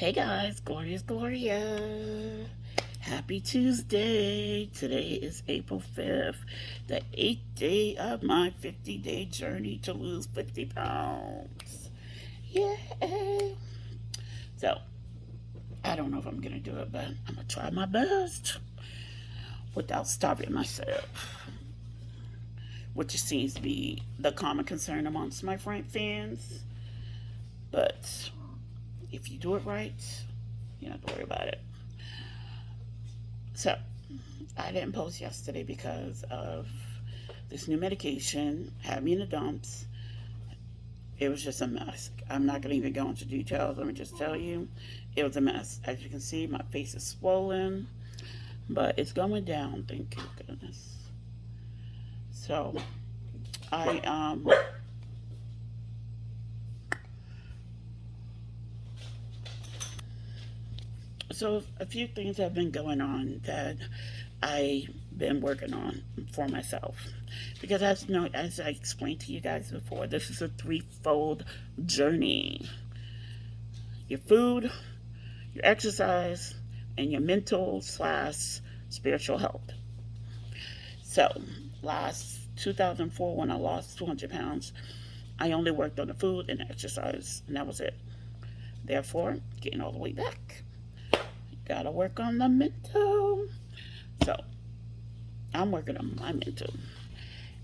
Hey guys, Gloria's Gloria. Happy Tuesday. Today is April 5th, the 8th day of my 50-day journey to lose 50 pounds. Yay! So, I don't know if I'm going to do it, but I'm going to try my best without starving myself, which seems to be the common concern amongst my fans. But if you do it right, you don't have to worry about it. So, I didn't post yesterday because of this new medication, had me in the dumps. It was just a mess. I'm not going to even go into details. Let me just tell you, it was a mess. As you can see, my face is swollen, but it's going down, thank you goodness. So, I, so a few things have been going on that I've been working on for myself. Because as I explained to you guys before, this is a threefold journey. Your food, your exercise, and your mental slash spiritual health. So, last 2004, when I lost 200 pounds, I only worked on the food and the exercise, and that was it. Therefore, getting all the way back. Gotta work on the mental. So, I'm working on my mental.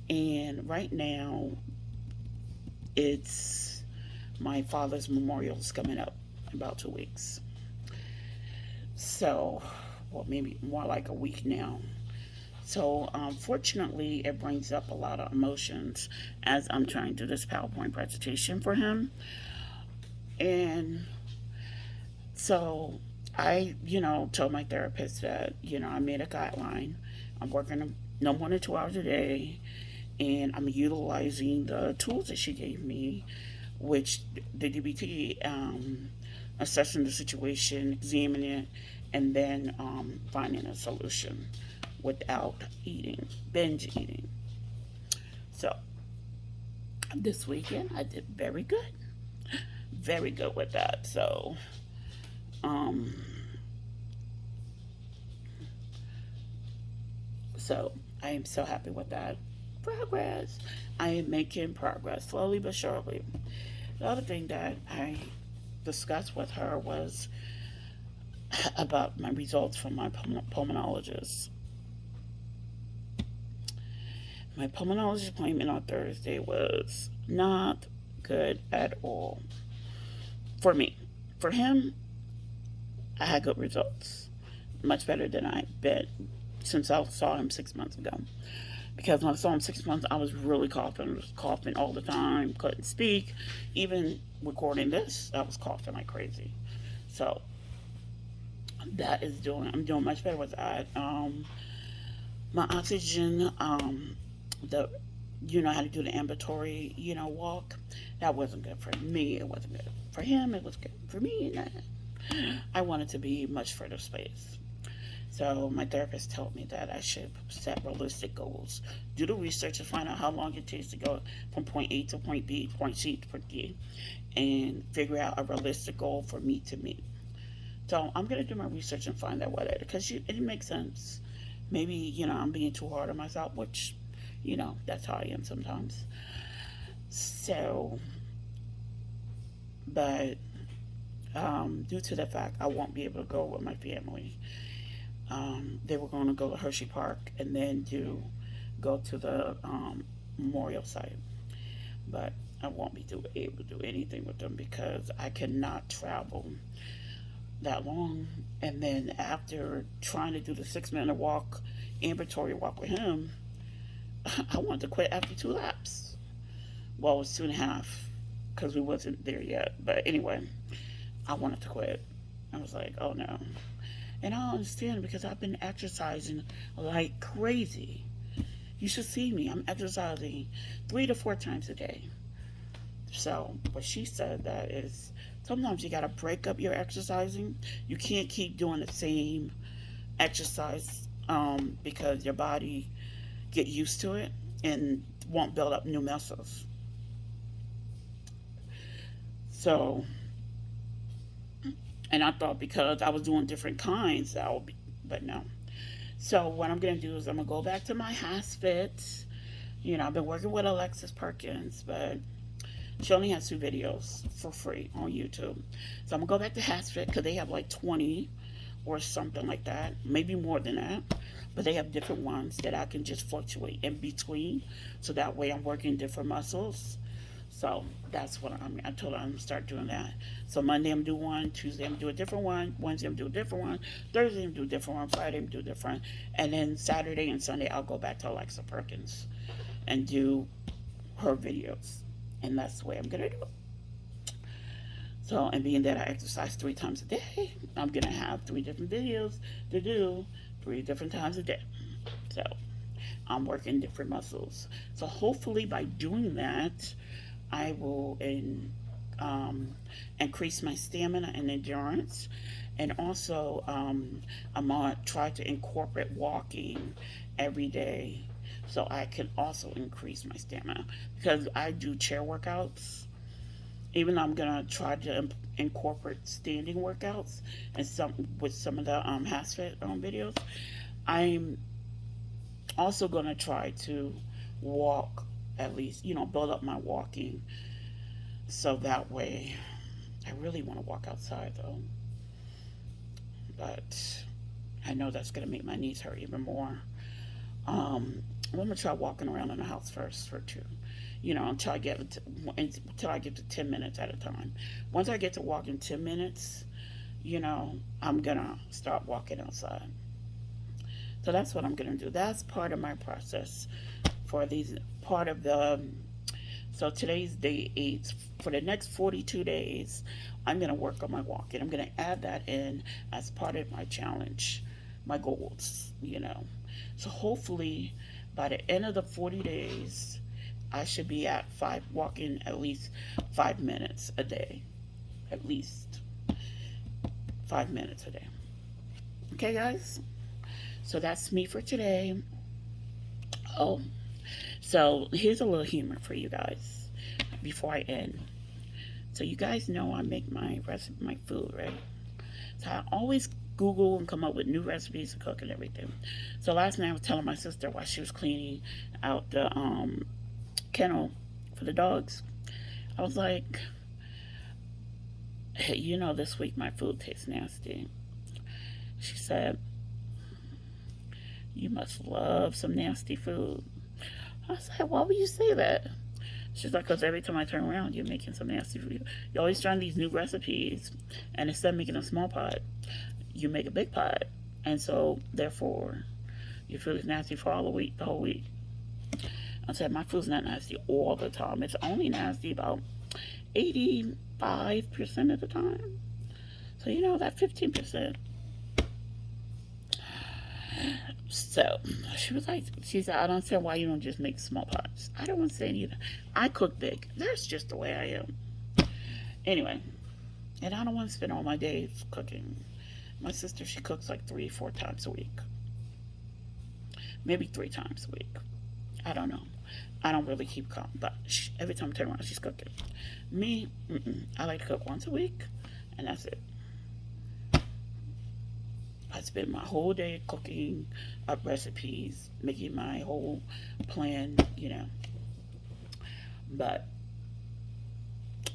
And right now, it's my father's memorial is coming up in about 2 weeks. So, well, maybe more like a week now. So, fortunately, it brings up a lot of emotions as I'm trying to do this PowerPoint presentation for him. And so, told my therapist that, I made a guideline. I'm working no more than 2 hours a day, and I'm utilizing the tools that she gave me, which the DBT, assessing the situation, examining it, and then finding a solution without eating, binge eating. So this weekend I did very good with that. Um, so I am so happy with that progress. I am making progress slowly but surely. The other thing that I discussed with her was about my results from my pulmonologist. My pulmonologist appointment on Thursday was not good at all for me. For him, I had good results, much better than I bet since I saw him 6 months ago. Because when I saw him 6 months, I was really coughing all the time, couldn't speak. Even recording this, I was coughing like crazy. So I'm doing much better with that. My oxygen, the how to do the ambulatory, walk. That wasn't good for me. It wasn't good for him. It was good for me. I wanted to be much further space. So my therapist told me that I should set realistic goals, do the research and find out how long it takes to go from point A to point B, point C to point D, and figure out a realistic goal for me to meet. So I'm gonna do my research and find out what it is, because it makes sense. Maybe I'm being too hard on myself, which that's how I am sometimes. So, but due to the fact I won't be able to go with my family, they were going to go to Hershey Park and then go to the memorial site. But I won't be able to do anything with them because I cannot travel that long. And then after trying to do the 6 minute walk, ambulatory walk with him, I wanted to quit after 2 laps. Well, it was 2.5 because we wasn't there yet. But anyway, I wanted to quit. I was like, oh no. And I don't understand because I've been exercising like crazy. You should see me. I'm exercising 3 to 4 times a day. So, what she said that is sometimes you got to break up your exercising. You can't keep doing the same exercise because your body get used to it and won't build up new muscles. So And I thought because I was doing different kinds, that would be, but no. So what I'm gonna do is I'm gonna go back to my HasFit. You know, I've been working with Alexis Perkins, but she only has 2 videos for free on YouTube. So I'm gonna go back to HasFit because they have like 20 or something like that, maybe more than that. But they have different ones that I can just fluctuate in between, so that way I'm working different muscles. So that's what I told her I'm gonna start doing that. So Monday I'm do one, Tuesday I'm do a different one, Wednesday I'm do a different one, Thursday I'm do a different one, Friday I'm do different, and then Saturday and Sunday I'll go back to Alexa Perkins and do her videos, and that's the way I'm gonna do it. So, and being that I exercise 3 times a day, I'm gonna have 3 different videos to do 3 different times a day. So I'm working different muscles. So hopefully by doing that, I will increase my stamina and endurance. And also, I'm going to try to incorporate walking every day so I can also increase my stamina. Because I do chair workouts, even though I'm going to try to incorporate standing workouts and some of the HasFit videos. I'm also going to try to walk, at least, build up my walking, so that way. I really want to walk outside though, but I know that's going to make my knees hurt even more. I'm going to try walking around in the house first for 2, until I get to 10 minutes at a time. Once I get to walking 10 minutes, I'm going to start walking outside. So that's what I'm going to do. That's part of my process for these, part of the, so today's day 8. For the next 42 days, I'm going to work on my walking. I'm going to add that in as part of my challenge, my goals. So hopefully by the end of the 40 days, I should be at walking at least 5 minutes a day. At least 5 minutes a day. Okay, guys? So that's me for today. Oh, so here's a little humor for you guys before I end. So you guys know I make my food, right? So I always Google and come up with new recipes to cook and everything. So last night I was telling my sister while she was cleaning out the kennel for the dogs. I was like, hey, this week my food tastes nasty. She said, you must love some nasty food. I was like, why would you say that? She's like, because every time I turn around, you're making some nasty food. You're always trying these new recipes, and instead of making a small pot, you make a big pot. And so, therefore, your food is nasty for all the whole week. I said, my food's not nasty all the time. It's only nasty about 85% of the time. So, that 15%. So she was like, she said, I don't understand why you don't just make small pots. I don't want to say either. I cook big. That's just the way I am. Anyway, and I don't want to spend all my days cooking. My sister, she cooks like 3-4 times a week. Maybe 3 times a week. I don't know. I don't really keep count, but every time I turn around, she's cooking. Me, I like to cook once a week, and that's it. I spend my whole day cooking up recipes, making my whole plan, But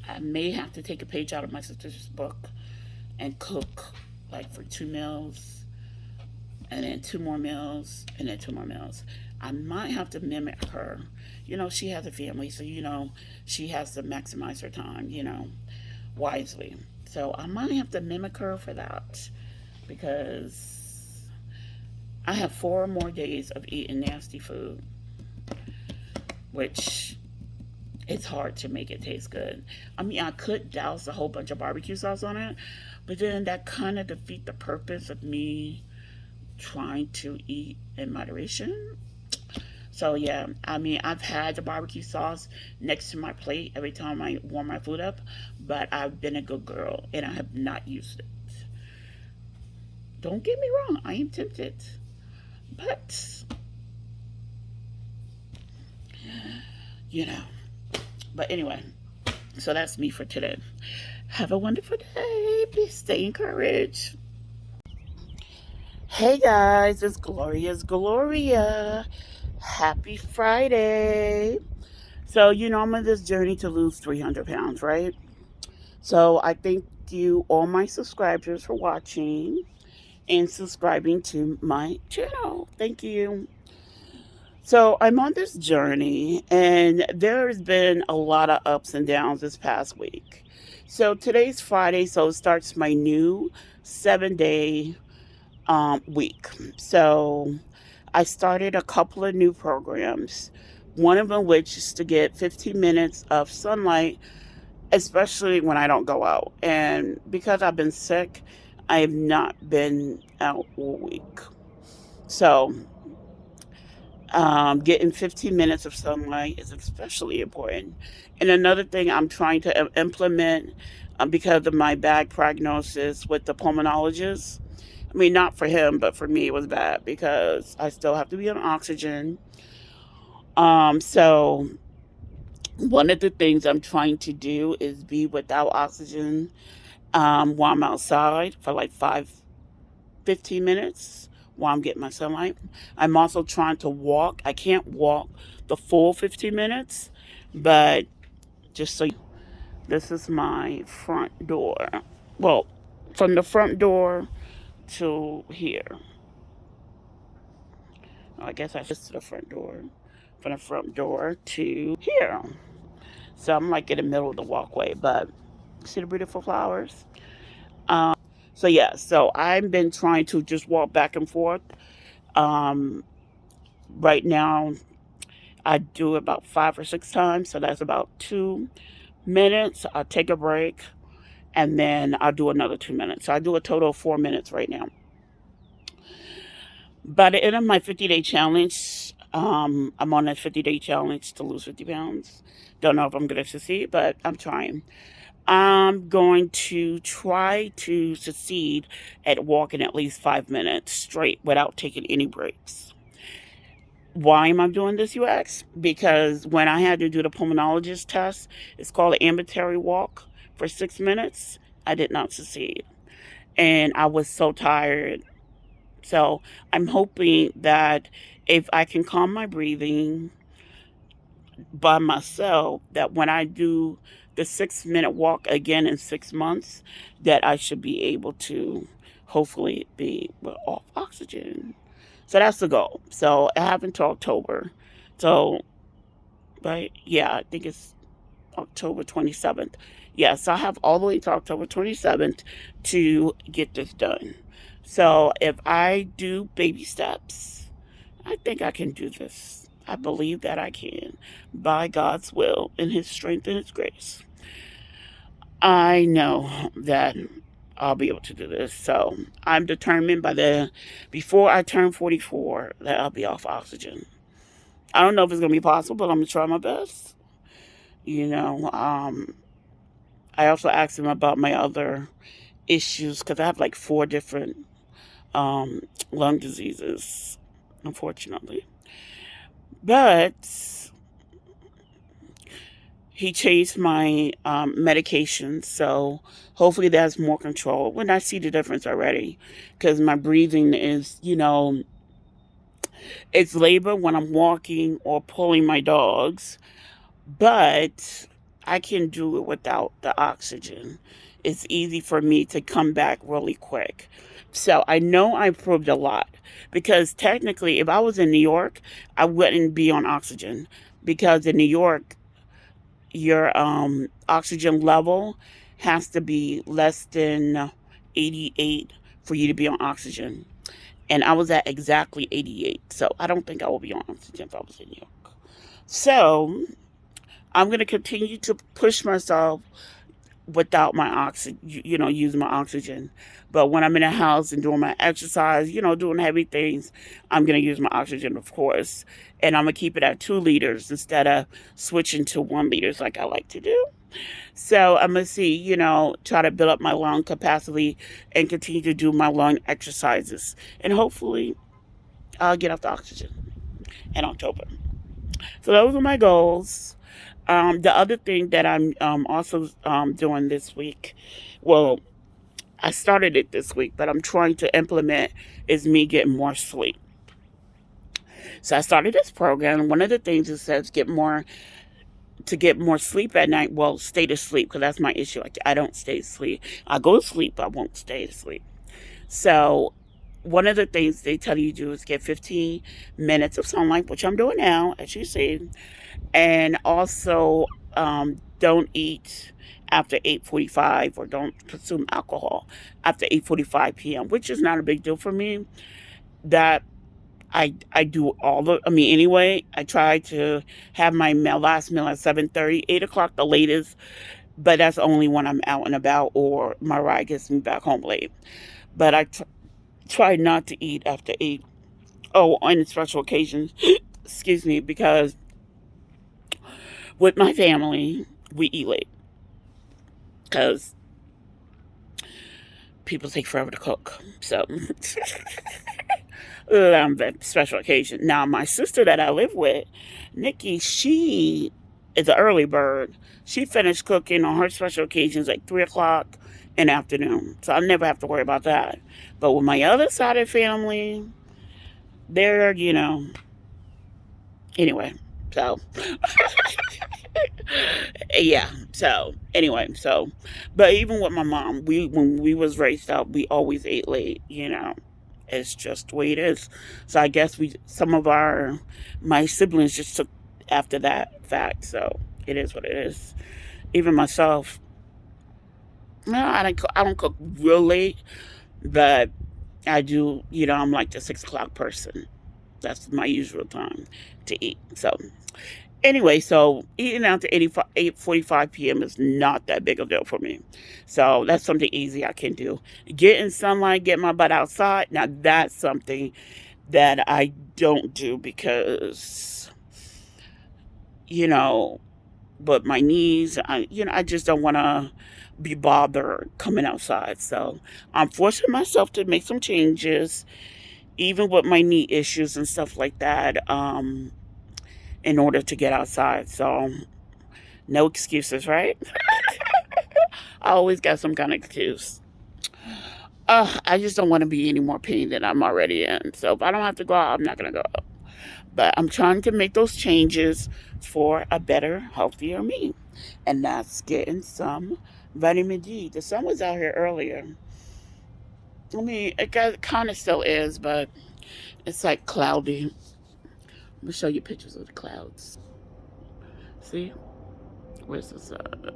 I may have to take a page out of my sister's book and cook like for 2 meals, and then 2 more meals, and then 2 more meals. I might have to mimic her. She has a family, so she has to maximize her time, wisely. So I might have to mimic her for that, because I have 4 more days of eating nasty food, which it's hard to make it taste good. I mean, I could douse a whole bunch of barbecue sauce on it, but then that kind of defeats the purpose of me trying to eat in moderation. So yeah, I mean, I've had the barbecue sauce next to my plate every time I warm my food up, but I've been a good girl and I have not used it. Don't get me wrong, I am tempted. But, But anyway, so that's me for today. Have a wonderful day. Please stay encouraged. Hey guys, it's Gloria's Gloria. Happy Friday. So, I'm on this journey to lose 300 pounds, right? So, I thank you, all my subscribers, for watching and subscribing to my channel. Thank you. So, I'm on this journey, and there's been a lot of ups and downs this past week. So, today's Friday, so it starts my new 7 day week. So I started a couple of new programs. One of them, which is to get 15 minutes of sunlight, especially when I don't go out. And because I've been sick, I have not been out all week. So getting 15 minutes of sunlight is especially important. And another thing I'm trying to implement, because of my bad prognosis with the pulmonologist. I mean, not for him, but for me, it was bad because I still have to be on oxygen. So one of the things I'm trying to do is be without oxygen while I'm outside for like 15 minutes while I'm getting my sunlight. I'm also trying to walk. I can't walk the full 15 minutes, but just so this is my front door. Well, from the front door to here. I guess I just to the front door. From the front door to here. So I'm like in the middle of the walkway, but see the beautiful flowers? So yeah, so I've been trying to just walk back and forth. Um, right now, I do about 5 or 6 times, so that's about 2 minutes. I'll take a break, and then I'll do another 2 minutes. So I do a total of 4 minutes right now. By the end of my 50-day challenge, I'm on a 50-day challenge to lose 50 pounds. Don't know if I'm going to succeed, but I'm trying. I'm going to try to succeed at walking at least 5 minutes straight without taking any breaks. Why am I doing this, you ask? Because when I had to do the pulmonologist test, it's called an ambulatory walk for 6 minutes. I did not succeed. And I was so tired. So I'm hoping that if I can calm my breathing by myself, that when I do the 6 minute walk again in 6 months, that I should be able to hopefully be off oxygen. So that's the goal. So I have until October. So, right? Yeah, I think it's October 27th. Yeah, so I have all the way to October 27th to get this done. So if I do baby steps, I think I can do this. I believe that I can, by God's will and His strength and His grace. I know that I'll be able to do this. So I'm determined before I turn 44 that I'll be off oxygen. I don't know if it's going to be possible, but I'm going to try my best. I also asked him about my other issues because I have like 4 different lung diseases, unfortunately. But he changed my medication, so hopefully that's more control. When I see the difference already, because my breathing is, it's labor when I'm walking or pulling my dogs, but I can do it without the oxygen. It's easy for me to come back really quick. So I know I improved a lot because technically, if I was in New York, I wouldn't be on oxygen because in New York, your oxygen level has to be less than 88 for you to be on oxygen. And I was at exactly 88. So I don't think I will be on oxygen if I was in New York. So I'm going to continue to push myself without my oxygen, using my oxygen. But when I'm in the house and doing my exercise, doing heavy things, I'm going to use my oxygen, of course. And I'm going to keep it at 2 liters instead of switching to 1 liters like I like to do. So I'm going to see, try to build up my lung capacity and continue to do my lung exercises. And hopefully I'll get off the oxygen in October. So those are my goals. The other thing that I'm also doing this week, well, I started it this week, but I'm trying to implement is me getting more sleep. So I started this program. One of the things it says get more sleep at night. Well, stay to sleep because that's my issue. Like, I don't stay asleep. I go to sleep, I won't stay asleep. So one of the things they tell you to do is get 15 minutes of sunlight, which I'm doing now, as you see, and also don't eat after 8:45 or don't consume alcohol after 8:45 p.m., which is not a big deal for me. That I do all the, I mean, anyway, I try to have my last meal at 7:30, 8 o'clock the latest, but that's only when I'm out and about or my ride gets me back home late. But I try not to eat after 8. Oh, on special occasions, excuse me, because with my family, we eat late because people take forever to cook. So, special occasion. Now, my sister that I live with, Nikki, she is an early bird. She finished cooking on her special occasions like 3 o'clock in the afternoon. So I never have to worry about that. But with my other side of the family, they're, anyway. So, yeah. So, anyway. So, but even with my mom, when we was raised up, we always ate late. It's just the way it is. So I guess some of my siblings just took after that fact. So it is what it is. Even myself, no, I don't cook real late, but I do. I'm like the 6 o'clock person. That's my usual time to eat. So anyway, so eating after 8:45 p.m. is not that big a deal for me. So that's something easy I can do. Getting sunlight, get my butt outside. Now that's something that I don't do because, you know, but my knees, I just don't want to be bothered coming outside. So I'm forcing myself to make some changes, even with my knee issues and stuff like that, in order to get outside. So no excuses, right? I always got some kind of excuse. I just don't want to be any more pain than I'm already in. So if I don't have to go out, I'm not going to go out. But I'm trying to make those changes for a better, healthier me. And that's getting some vitamin D. The sun was out here earlier. I mean, it kind of still is, but it's like cloudy. Let me show you pictures of the clouds. See? Where's the sun?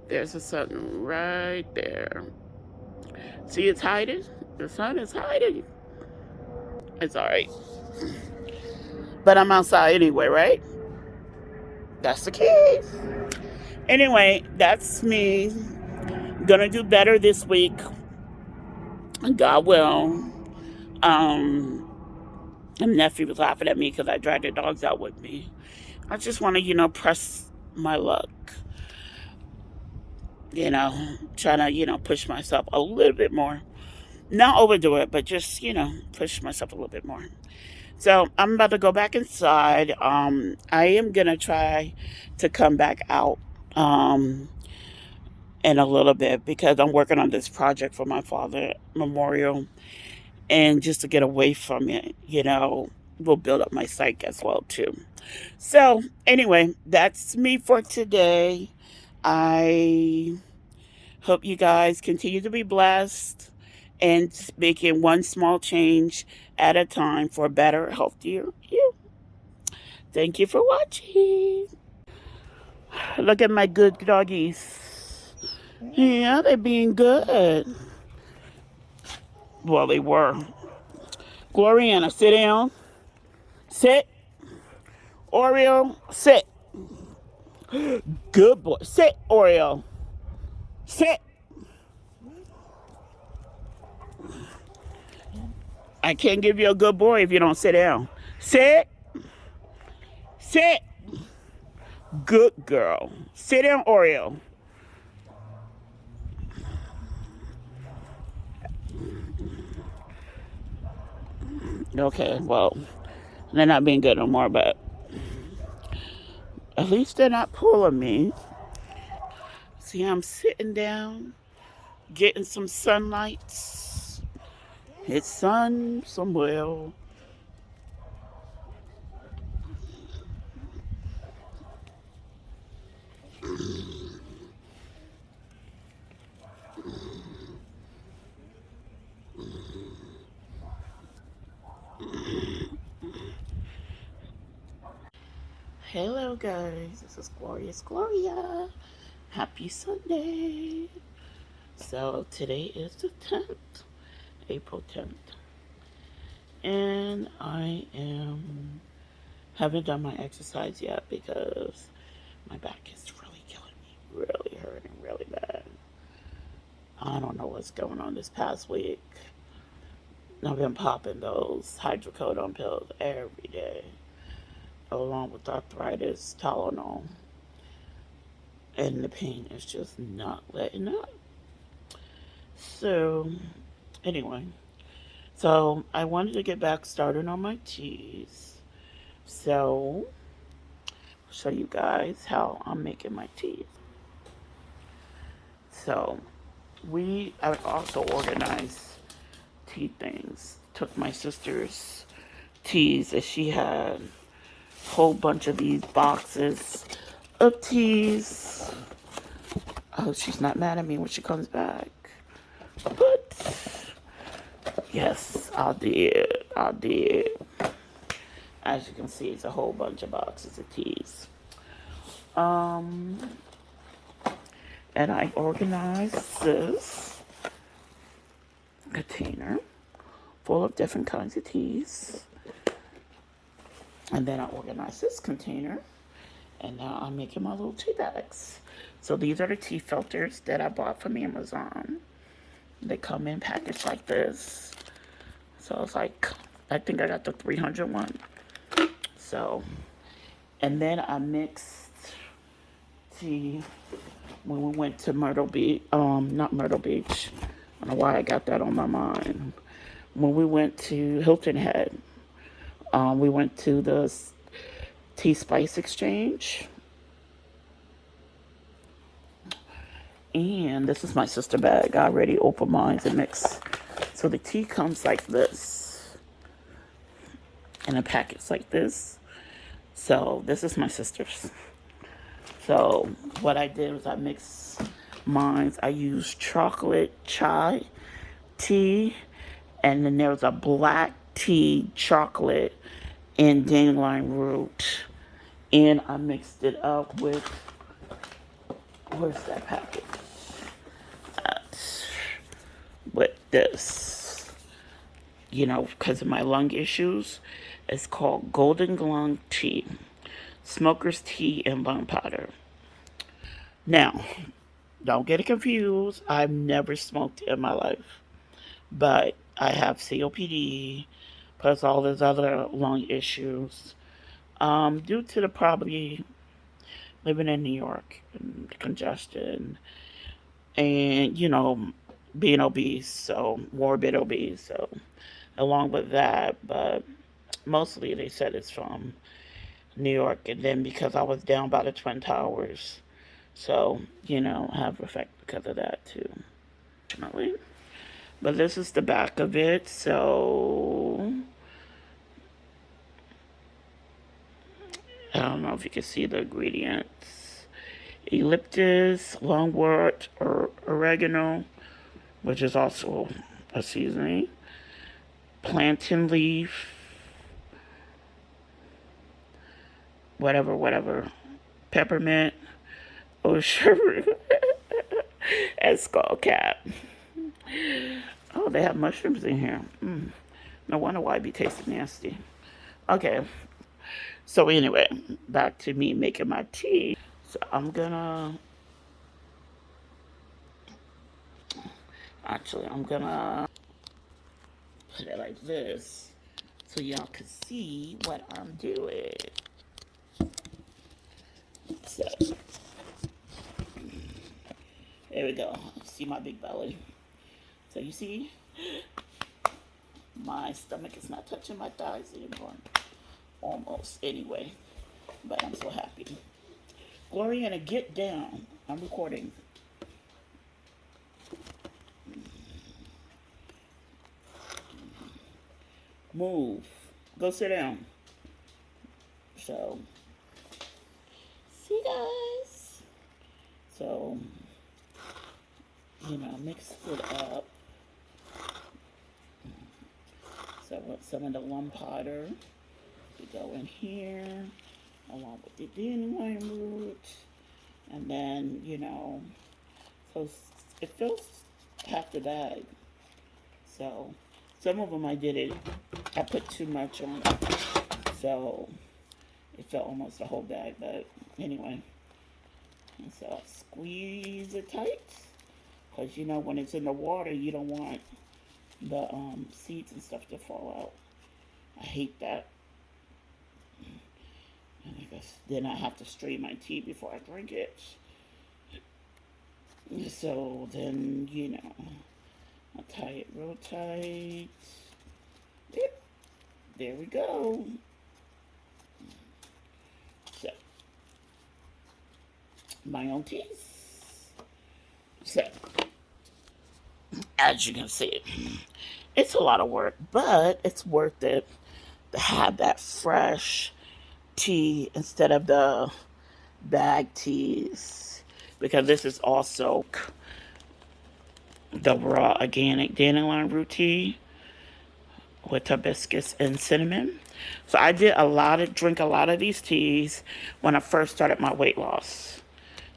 There's the sun right there. See, it's hiding. The sun is hiding. It's all right. But I'm outside anyway, right? That's the key. Anyway, that's me. Gonna do better this week. God will. Um, my nephew was laughing at me because I dragged the dogs out with me. I just want to, press my luck. Trying to, push myself a little bit more. Not overdo it, but just, push myself a little bit more. So I'm about to go back inside. I am going to try to come back out in a little bit because I'm working on this project for my father memorial. And just to get away from it, will build up my psyche as well, too. So anyway, that's me for today. I hope you guys continue to be blessed and making one small change at a time for a better, healthier you. Thank you for watching. Look at my good doggies. Yeah, they're being good. Well, they were. Gloriana, sit down. Sit. Oreo, sit. Good boy. Sit, Oreo. Sit. I can't give you a good boy if you don't sit down. Sit. Sit. Good girl. Sit down, Oreo. Okay, well, they're not being good no more, but At least they're not pulling me. See, I'm sitting down, getting some sunlight. It's sun somewhere. Hello, guys. This is Glorious Gloria. Happy Sunday. So, today is the 10th, April 10th. And I haven't done my exercise yet because my back is really killing me, really hurting really bad. I don't know what's going on this past week. I've been popping those hydrocodone pills every day, along with arthritis, Tylenol, and the pain is just not letting up. So, anyway, so I wanted to get back started on my teas. So, I'll show you guys how I'm making my teas. So, I also organized tea things. Took my sister's teas that she had, a whole bunch of these boxes of teas. I hope she's not mad at me when she comes back. But yes, I did. I did. As you can see, it's a whole bunch of boxes of teas. Um, and I organized this container full of different kinds of teas. And then I organized this container. And now I'm making my little tea bags. So these are the tea filters that I bought from Amazon. They come in packaged like this. So it's like, I think I got the 300 one. So, and then I mixed tea when we went to Myrtle Beach. Not Myrtle Beach. I don't know why I got that on my mind. When we went to Hilton Head, we went to the Tea Spice Exchange. And this is my sister bag. I already opened mine and mixed. So the tea comes like this. In a package like this. So this is my sister's. So what I did was I mixed mine. I used chocolate chai tea. And then there's a black tea chocolate and dandelion root. And I mixed it up with, where's that package? With this, because of my lung issues. It's called Golden Lung Tea, Smoker's Tea and Lung Powder. Now, don't get it confused. I've never smoked in my life, but I have COPD, plus all those other lung issues, due to the probably living in New York and congestion and, being obese, so morbid obese, so along with that, but mostly they said it's from New York, and then because I was down by the Twin Towers, so have effect because of that too, unfortunately. But this is the back of it, so I don't know if you can see the ingredients. Eucalyptus, lungwort, or oregano, which is also a seasoning. Plantain leaf, whatever. Peppermint, osher, and skull cap. Oh, they have mushrooms in here. No wonder why it be tasting nasty. Okay, so anyway, back to me making my tea. So I'm gonna put it like this so y'all can see what I'm doing. So there we go. See my big belly. So you see, my stomach is not touching my thighs anymore. Almost, anyway. But I'm so happy. Gloriana, get down. I'm recording. Move. Go sit down. So, see guys. So, mix it up. So, with some of the lum powder, we go in here along with the dandelion root, and then so it fills half the bag. So, some of them I put too much on, so it felt almost a whole bag. But anyway, and so I squeeze it tight, because when it's in the water, you don't want the seeds and stuff to fall out. I hate that. And I guess then I have to strain my tea before I drink it. So then I'll tie it real tight. Yep. There we go. So my own teas. So as you can see, it's a lot of work, but it's worth it to have that fresh tea instead of the bag teas, because this is also the raw organic dandelion root tea with hibiscus and cinnamon. So I did drink a lot of these teas when I first started my weight loss.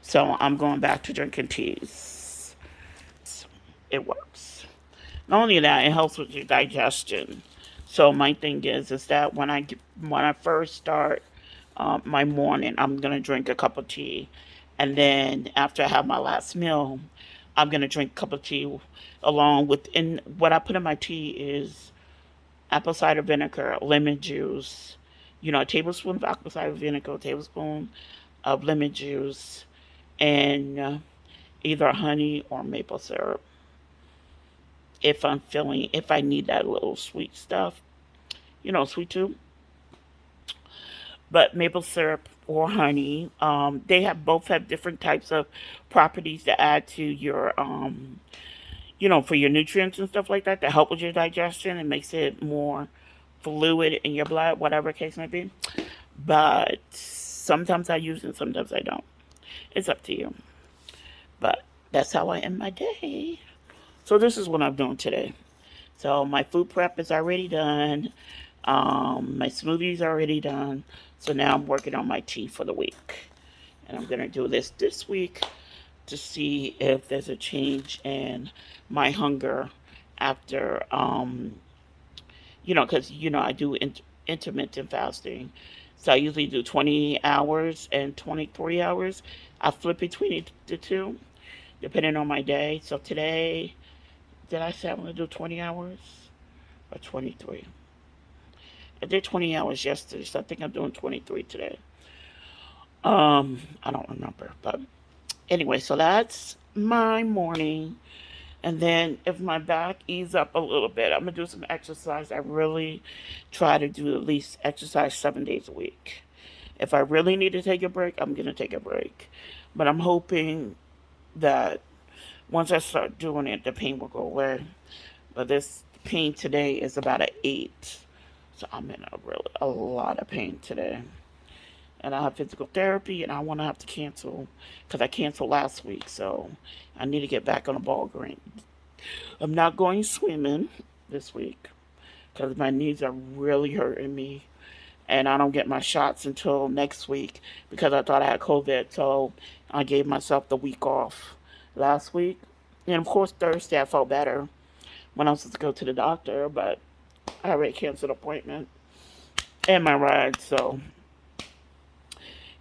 So I'm going back to drinking teas. It works. Not only that, it helps with your digestion. So my thing is that when I first start my morning, I'm gonna drink a cup of tea, and then after I have my last meal, I'm gonna drink a cup of tea along with. And what I put in my tea is apple cider vinegar, lemon juice, a tablespoon of apple cider vinegar, a tablespoon of lemon juice, and either honey or maple syrup. If I need that little sweet stuff, sweet too. But maple syrup or honey, they both have different types of properties to add to your, for your nutrients and stuff like that, to help with your digestion. It makes it more fluid in your blood, whatever case may be. But sometimes I use it, sometimes I don't. It's up to you. But that's how I end my day. So this is what I'm doing today. So my food prep is already done. My smoothie's already done. So now I'm working on my tea for the week. And I'm going to do this week to see if there's a change in my hunger after, because, I do intermittent fasting. So I usually do 20 hours and 23 hours. I flip between the two, depending on my day. So today, did I say I'm going to do 20 hours or 23? I did 20 hours yesterday, so I think I'm doing 23 today. I don't remember, but anyway, so that's my morning. And then if my back ease up a little bit, I'm gonna do some exercise. I really try to do at least exercise 7 days a week. If I really need to take a break, I'm gonna take a break. But I'm hoping that once I start doing it, the pain will go away. But this pain today is about an 8. So I'm in a lot of pain today. And I have physical therapy, and I want to have to cancel because I canceled last week. So I need to get back on the ball game. I'm not going swimming this week because my knees are really hurting me. And I don't get my shots until next week because I thought I had COVID. So I gave myself the week off last week. And of course, Thursday I felt better when I was supposed to go to the doctor, but I already canceled the appointment and my ride. So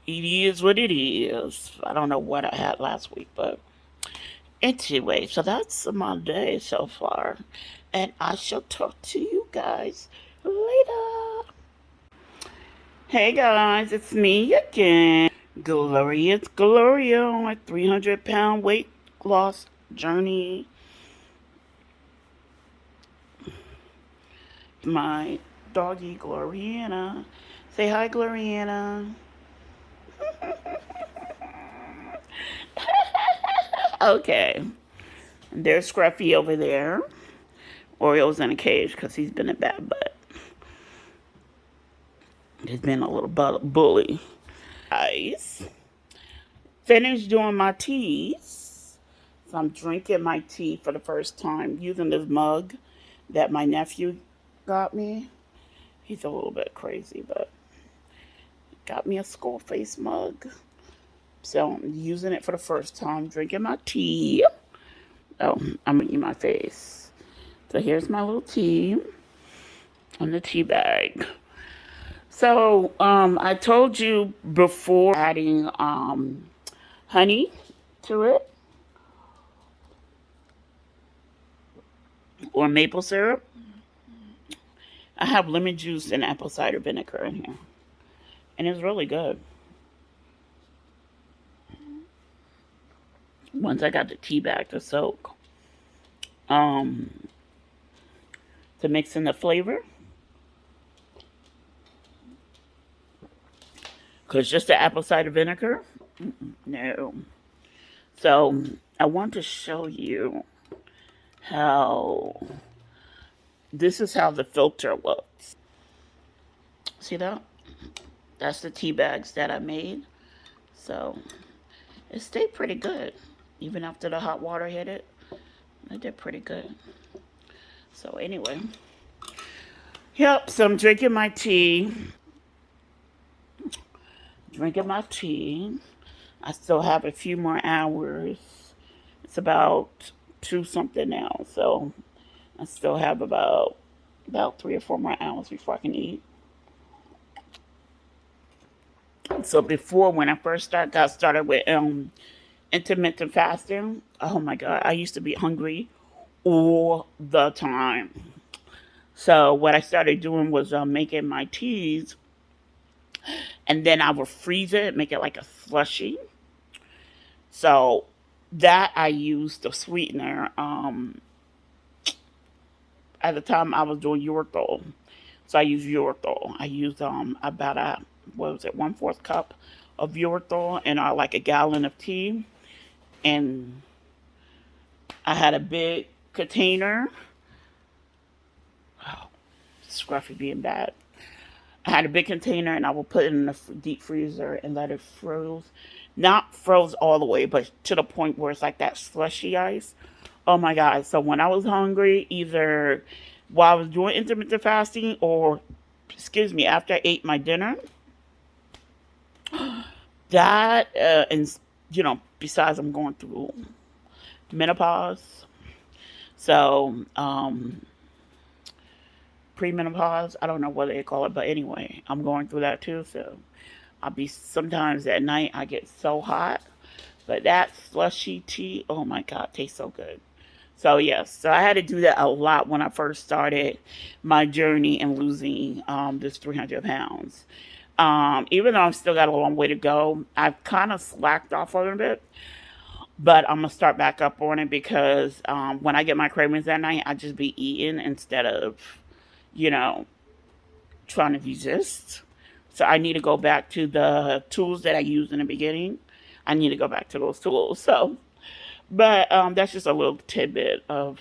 it is what it is. I don't know what I had last week, but anyway, so that's my day so far. And I shall talk to you guys later. Hey guys, it's me again. Glorious Gloria on my 300-pound weight loss journey. My doggy Gloriana. Say hi, Gloriana. Okay. There's Scruffy over there. Oreo's in a cage because he's been a bad butt. He's been a little bully. Guys, finished doing my teas. So I'm drinking my tea for the first time using this mug that my nephew got me. He's a little bit crazy, but got me a skull face mug. So I'm using it for the first time, drinking my tea. Oh, I'm eating my face. So here's my little tea on the tea bag. So I told you before adding honey to it or maple syrup. I have lemon juice and apple cider vinegar in here, and it's really good. Once I got the tea bag to soak, um, to mix in the flavor, because just the apple cider vinegar, no. So I want to show you how this is how the filter looks. See that? That's the tea bags that I made. So it stayed pretty good. Even after the hot water hit it, it did pretty good. So anyway, yep, so I'm drinking my tea. I still have a few more hours. It's about 2 something now, so I still have about 3 or 4 more hours before I can eat. So before, when I first got started with intermittent fasting, oh my God, I used to be hungry all the time. So what I started doing was making my teas, and then I would freeze it, make it like a slushy. So that I used the sweetener. At the time I was doing urethol, so I used urethol. I used about a 1/4 cup of urethol and like a gallon of tea, and I had a big container. Oh, Scruffy being bad. I had a big container and I would put it in the deep freezer and let it froze. Not froze all the way, but to the point where it's like that slushy ice. Oh my God. So when I was hungry, either while I was doing intermittent fasting or, excuse me, after I ate my dinner, that, and besides I'm going through menopause. So, premenopause, I don't know what they call it, but anyway, I'm going through that too. So I'll be, sometimes at night I get so hot, but that slushy tea, oh my God, tastes so good. So yes, so I had to do that a lot when I first started my journey in losing this 300 pounds. Even though I've still got a long way to go, I've kind of slacked off a little bit, but I'm gonna start back up on it because when I get my cravings at night, I just be eating instead of, you know, trying to resist. So I need to go back to the tools that I used in the beginning. I need to go back to those tools. So, but that's just a little tidbit of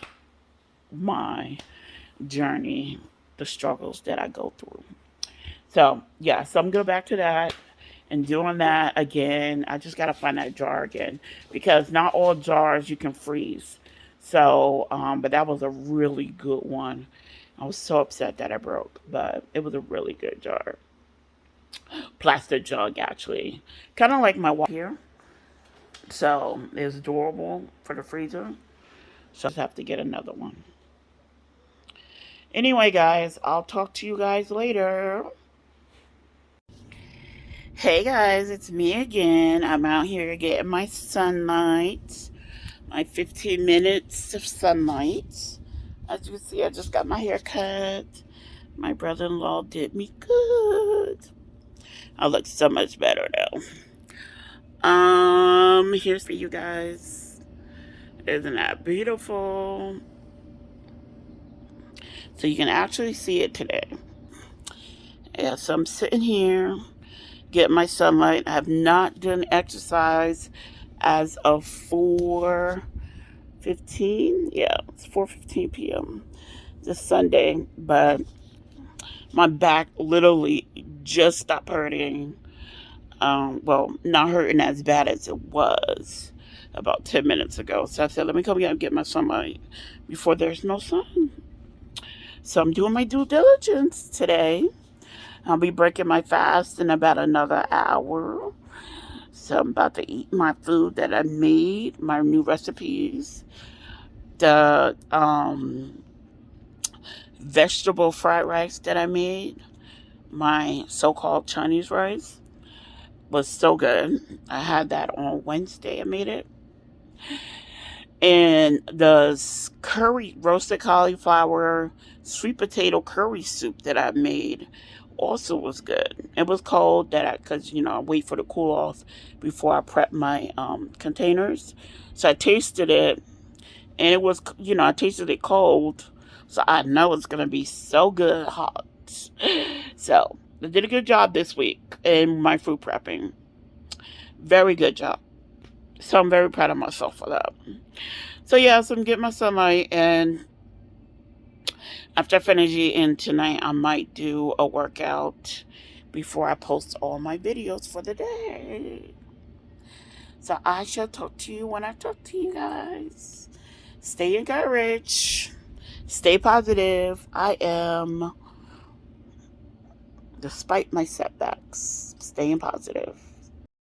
my journey, the struggles that I go through. So yeah, so I'm going back to that and doing that again. I just got to find that jar again because not all jars you can freeze. So, but that was a really good one. I was so upset that I broke, but it was a really good jar. Plastic jug, actually. Kind of like my water here. So, it's durable for the freezer. So, I just have to get another one. Anyway, guys, I'll talk to you guys later. Hey, guys, it's me again. I'm out here getting my sunlight. My 15 minutes of sunlight. As you can see, I just got my hair cut. My brother-in-law did me good. I look so much better now. Here's for you guys. Isn't that beautiful? So you can actually see it today. Yeah, so I'm sitting here, getting my sunlight. I have not done exercise as of 4:15. Yeah, it's 4:15 p.m. this Sunday, but my back literally just stopped hurting. Well, not hurting as bad as it was about 10 minutes ago. So I said, let me come here and get my sunlight before there's no sun. So I'm doing my due diligence today. I'll be breaking my fast in about another hour. So I'm about to eat my food that I made, my new recipes. The vegetable fried rice that I made, my so-called Chinese rice, was so good. I had that on Wednesday. I made it. And the curry, roasted cauliflower, sweet potato curry soup that I made also was good. It was cold because I wait for the cool off before I prep my containers. So I tasted it, and it was I tasted it cold, so I know it's gonna be so good hot. So I did a good job this week in my food prepping. Very good job. So I'm very proud of myself for that. So yeah, so I'm getting my sunlight, and after I finish eating tonight, I might do a workout before I post all my videos for the day. So I shall talk to you when I talk to you guys. Stay encouraged. Stay positive. I am, despite my setbacks, staying positive.